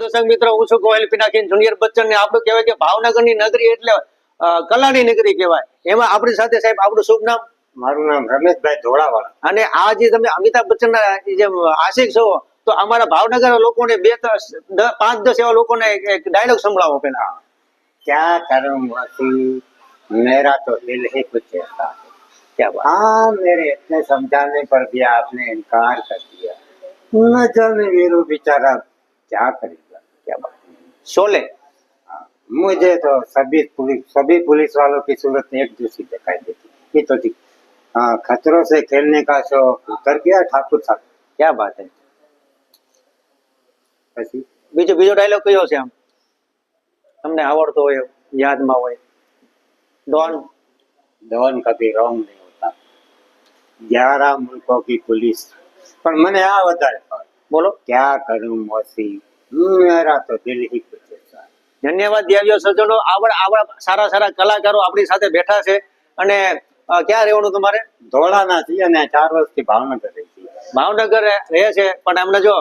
દર્શક મિત્રો, હું છું ગોહિલ પિનાકીન જુનિયર બચ્ચન ને આપણું કહેવાય કે ભાવનગરની નગરી એટલે કલાની નગરી કહેવાય. એમાં આપણી સાથે સાહેબ આપણું શુભ નામ? મારું નામ રમેશભાઈ ધોળાવાળા. અને આ જે તમે અમિતાભ બચ્ચન ના જે આશિક છો, તો અમારા ભાવનગર લોકોને 5-10 એવા લોકોને એક ડાયલોગ સંભળાવો પેલા. क्या करूं वसी मेरा तो दिल ही कुछ ऐसा है. क्या बात. हाँ, मेरे इतने समझाने पर भी आपने इनकार कर दिया. न जाने वीरू बेचारा क्या करेगा. क्या बात. शोले. मुझे तो सभी पुलिस वालों की सूरत एक जैसी दिखाई देती. ये तो थी. हाँ, खतरों से खेलने का शौक उतर गया ठाकुर साहब. क्या बात है. પછી બીજો ડાયલોગ કયો છે આમ તમને આવડતો હોય, યાદમાં હોય? डॉन कभी रॉन्ग नहीं होता. 11 मुल्कों की पुलिस. पर मैंने आ વધારે બોલો. क्या करूं मौसी मेरा तो दिल ही कुछ ऐसा. ધન્યવાદ દેવ્યો સજ્જનો. આવડા સારા કલાકારો આપણી સાથે બેઠા છે. અને ક્યાં રહેવાનું તમારે? ધોળાના છીએ અને 4 વર્ષથી ભાવનગર રહી છીએ. ભાવનગર રહે છે, પણ અમને જો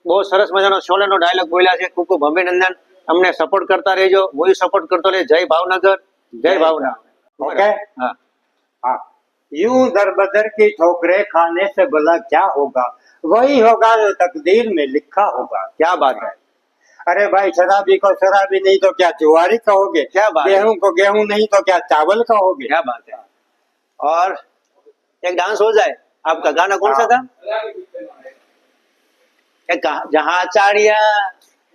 બહુ સરસ મજાનો શોલેનો ડાયલોગ બોલ્યા છે. ખૂબ ખૂબ અભિનંદન. અમને સપોર્ટ કરતા રહેજો, હું સપોર્ટ કરતો રહે. જય ભાવનગર, જય ભાવનગર. ओके. हाँ हाँ, यूं दर बदर की ठोकरें खाने से भला क्या होगा, वही होगा जो तकदीर में लिखा होगा. क्या बात है. अरे भाई, शराबी को शराबी नहीं तो क्या जुआरी कहोगे. क्या बात है. गेहूं को गेहूं नहीं तो क्या चावल कहोगे. क्या बात है. और एक डांस हो जाए. आपका गाना कौन सा था? जहाँ चाड़िया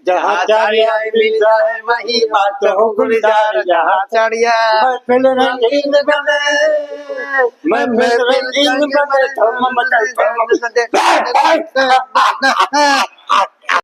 जहाँ चाड़िया मिल जाए वही बात हो गुलजार. जहाँ चाड़िया महफिल रंगीन बने, महफिल रंगीन बने, धूम मचाए.